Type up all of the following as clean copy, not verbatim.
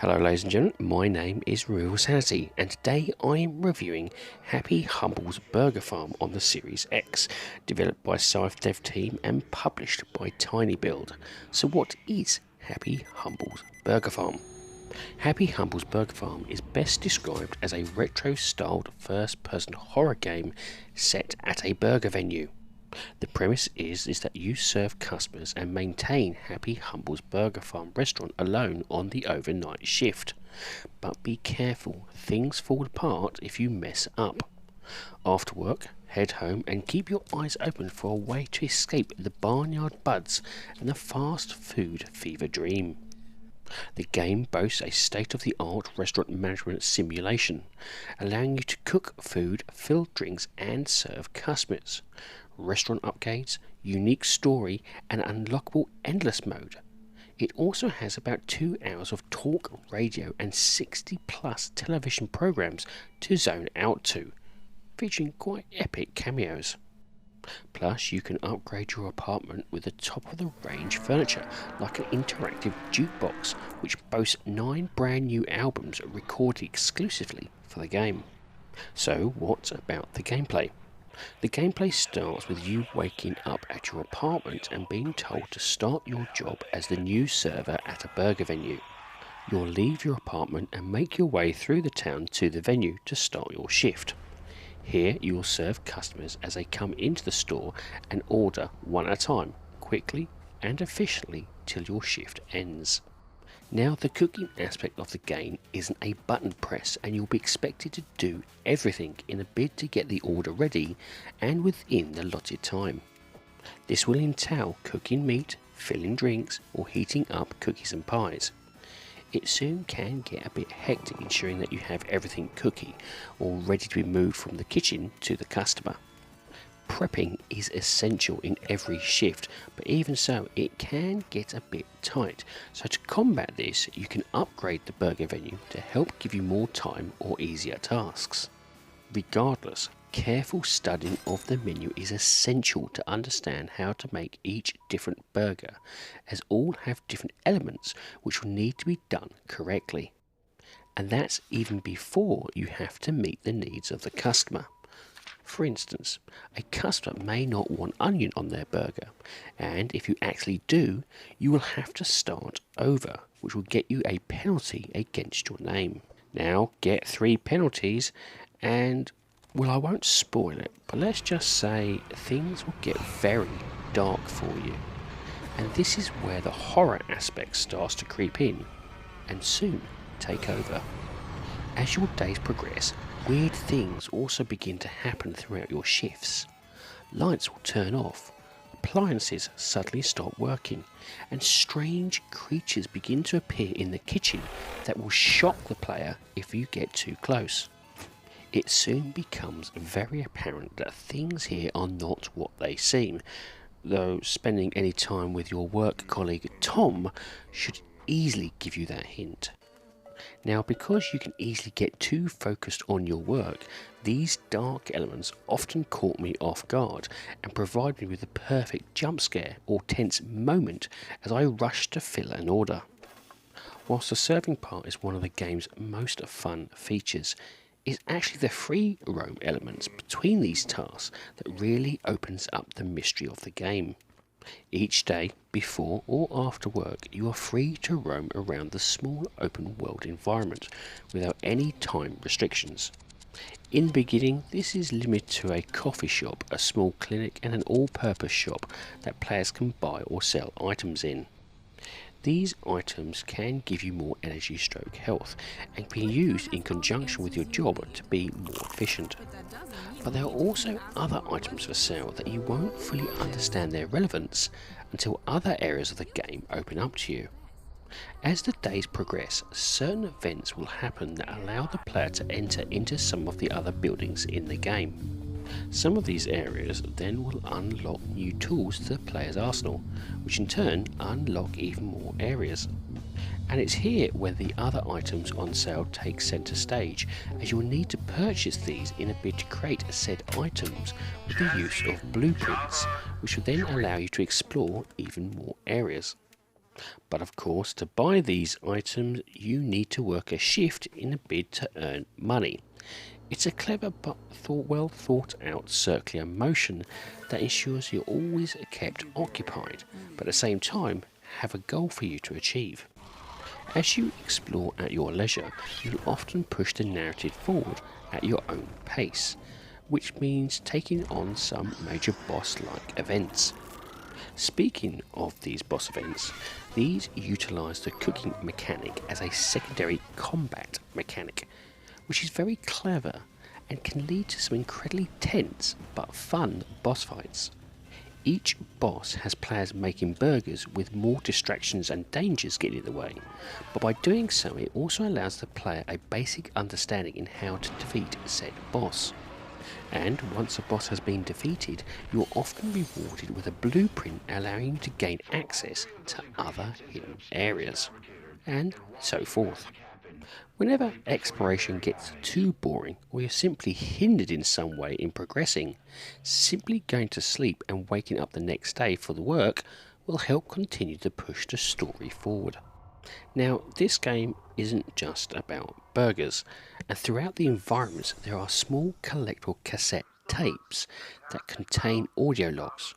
Hello ladies and gentlemen, my name is RemovableSanity and today I am reviewing Happy Humble's Burger Farm on the Series X, developed by Scythe Dev Team and published by TinyBuild. So what is Happy Humble's Burger Farm? Happy Humble's Burger Farm is best described as a retro-styled first-person horror game set at a burger venue. The premise is that you serve customers and maintain Happy Humble's Burger Farm restaurant alone on the overnight shift. But be careful, things fall apart if you mess up. After work, head home and keep your eyes open for a way to escape the barnyard buds and the fast food fever dream. The game boasts a state-of-the-art restaurant management simulation, allowing you to cook food, fill drinks and serve customers. Restaurant upgrades, unique story and unlockable endless mode. It also has about 2 hours of talk radio and 60 plus television programs to zone out to, featuring quite epic cameos. Plus you can upgrade your apartment with the top of the range furniture like an interactive jukebox which boasts 9 brand new albums recorded exclusively for the game. So what about the gameplay? The gameplay starts with you waking up at your apartment and being told to start your job as the new server at a burger venue. You'll leave your apartment and make your way through the town to the venue to start your shift. Here you will serve customers as they come into the store and order one at a time, quickly and efficiently till your shift ends. Now the cooking aspect of the game isn't a button press and you'll be expected to do everything in a bid to get the order ready and within the allotted time. This will entail cooking meat, filling drinks or heating up cookies and pies. It soon can get a bit hectic ensuring that you have everything cooking or ready to be moved from the kitchen to the customer. Prepping is essential in every shift, but even so it can get a bit tight. So to combat this you can upgrade the burger venue to help give you more time or easier tasks. Regardless, careful studying of the menu is essential to understand how to make each different burger, as all have different elements which will need to be done correctly. And that's even before you have to meet the needs of the customer. For instance, a customer may not want onion on their burger, and if you actually do, you will have to start over, which will get you a penalty against your name. Now get 3 penalties and, well, I won't spoil it, but let's just say things will get very dark for you. And this is where the horror aspect starts to creep in and soon take over. As your days progress, weird things also begin to happen throughout your shifts. Lights will turn off, appliances suddenly stop working, and strange creatures begin to appear in the kitchen that will shock the player if you get too close. It soon becomes very apparent that things here are not what they seem, though spending any time with your work colleague Tom should easily give you that hint. Now, because you can easily get too focused on your work, these dark elements often caught me off guard and provide me with the perfect jump scare or tense moment as I rushed to fill an order. Whilst the serving part is one of the game's most fun features, it's actually the free roam elements between these tasks that really opens up the mystery of the game. Each day, before or after work, you are free to roam around the small open world environment without any time restrictions. In the beginning, this is limited to a coffee shop, a small clinic and an all-purpose shop that players can buy or sell items in. These items can give you more energy stroke health and can be used in conjunction with your job to be more efficient. But there are also other items for sale that you won't fully understand their relevance until other areas of the game open up to you. As the days progress, certain events will happen that allow the player to enter into some of the other buildings in the game. Some of these areas then will unlock new tools to the player's arsenal, which in turn unlock even more areas. And it's here where the other items on sale take centre stage, as you'll need to purchase these in a bid to create said items with the use of blueprints, which will then allow you to explore even more areas. But of course, to buy these items, you need to work a shift in a bid to earn money. It's a clever but well thought out circular motion that ensures you're always kept occupied, but at the same time have a goal for you to achieve. As you explore at your leisure, you'll often push the narrative forward at your own pace, which means taking on some major boss-like events. Speaking of these boss events, these utilise the cooking mechanic as a secondary combat mechanic, which is very clever and can lead to some incredibly tense but fun boss fights. Each boss has players making burgers with more distractions and dangers getting in the way, but by doing so it also allows the player a basic understanding in how to defeat said boss. And once a boss has been defeated, you're often rewarded with a blueprint allowing you to gain access to other hidden areas, and so forth. Whenever exploration gets too boring or you're simply hindered in some way in progressing, simply going to sleep and waking up the next day for the work will help continue to push the story forward. Now, this game isn't just about burgers, and throughout the environments there are small collectible cassette tapes that contain audio logs,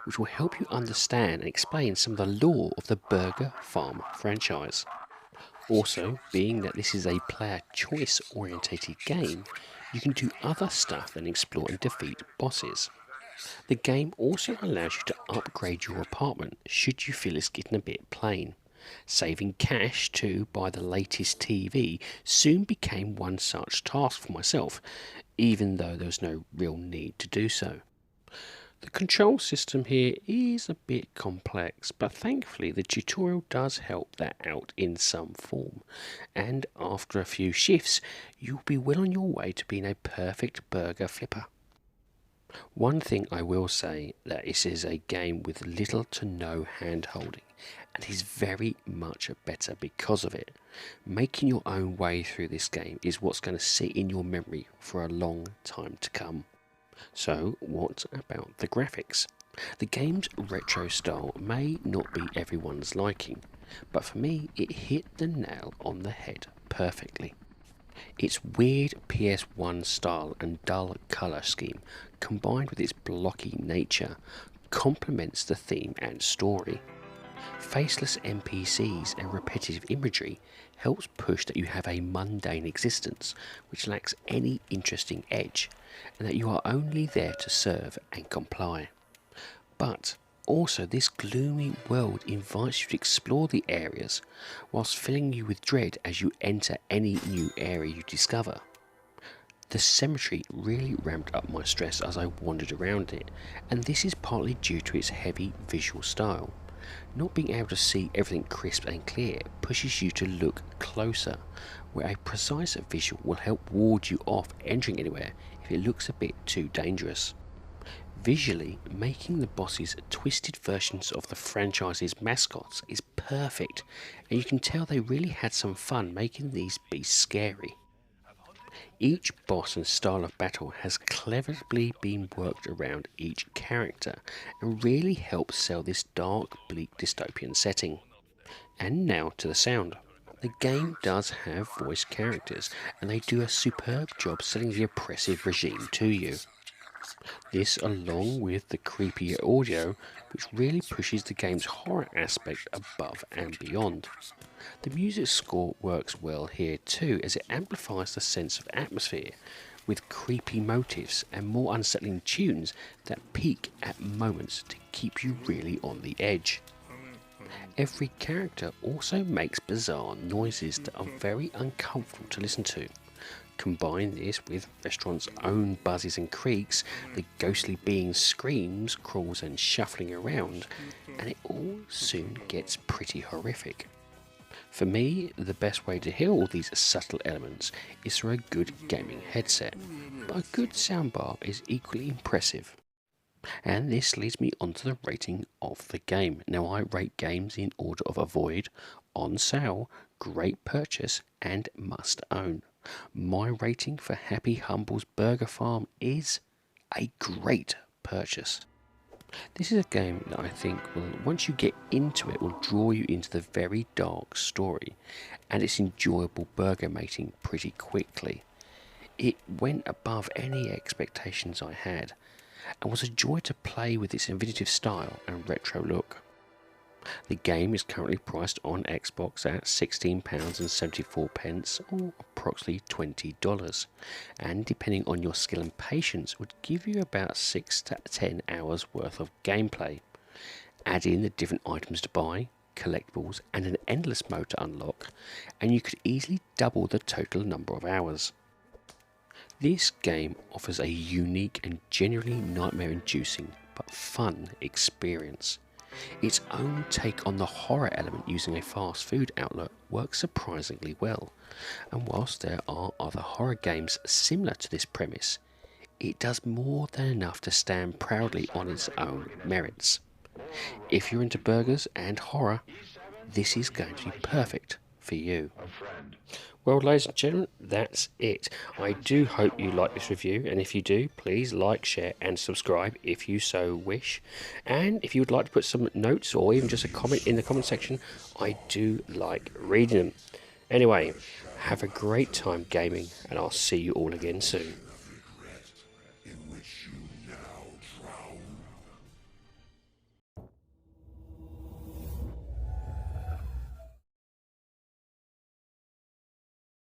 which will help you understand and explain some of the lore of the Burger Farm franchise. Also, being that this is a player choice orientated game, you can do other stuff than explore and defeat bosses. The game also allows you to upgrade your apartment should you feel it's getting a bit plain. Saving cash to buy the latest TV soon became one such task for myself, even though there was no real need to do so. The control system here is a bit complex, but thankfully the tutorial does help that out in some form, and after a few shifts you'll be well on your way to being a perfect burger flipper. One thing I will say that this is a game with little to no hand holding, and is very much better because of it. Making your own way through this game is what's going to sit in your memory for a long time to come. So, what about the graphics? The game's retro style may not be everyone's liking, but for me it hit the nail on the head perfectly. Its weird PS1 style and dull colour scheme, combined with its blocky nature, complements the theme and story. Faceless NPCs and repetitive imagery helps push that you have a mundane existence which lacks any interesting edge, and that you are only there to serve and comply. But also this gloomy world invites you to explore the areas, whilst filling you with dread as you enter any new area you discover. The cemetery really ramped up my stress as I wandered around it, and this is partly due to its heavy visual style. Not being able to see everything crisp and clear pushes you to look closer, where a precise visual will help ward you off entering anywhere if it looks a bit too dangerous. Visually, making the bosses twisted versions of the franchise's mascots is perfect, and you can tell they really had some fun making these beasts scary. Each boss and style of battle has cleverly been worked around each character and really helps sell this dark, bleak dystopian setting. And now to the sound. The game does have voice characters, and they do a superb job selling the oppressive regime to you. This, along with the creepy audio, which really pushes the game's horror aspect above and beyond. The music score works well here too, as it amplifies the sense of atmosphere, with creepy motifs and more unsettling tunes that peak at moments to keep you really on the edge. Every character also makes bizarre noises that are very uncomfortable to listen to. Combine this with restaurant's own buzzes and creaks, the ghostly being's screams, crawls and shuffling around, and it all soon gets pretty horrific. For me, the best way to hear all these subtle elements is through a good gaming headset, but a good soundbar is equally impressive. And this leads me onto the rating of the game. Now I rate games in order of avoid, on sale, great purchase and must own. My rating for Happy Humble's Burger Farm is a great purchase. This is a game that I think will, once you get into it, will draw you into the very dark story, and it's enjoyable burger mating pretty quickly. It went above any expectations I had, and was a joy to play with its inventive style and retro look. The game is currently priced on Xbox at £16.74 or approximately $20, and depending on your skill and patience would give you about 6 to 10 hours worth of gameplay. Add in the different items to buy, collectibles and an endless mode to unlock, and you could easily double the total number of hours. This game offers a unique and genuinely nightmare-inducing but fun experience. Its own take on the horror element using a fast food outlet works surprisingly well, and whilst there are other horror games similar to this premise, it does more than enough to stand proudly on its own merits. If you're into burgers and horror, this is going to be perfect for you. Well, ladies and gentlemen, that's it. I do hope you like this review, and if you do, please like, share and subscribe if you so wish. And if you would like to put some notes or even just a comment in the comment section, I do like reading them. Anyway, have a great time gaming, and I'll see you all again soon.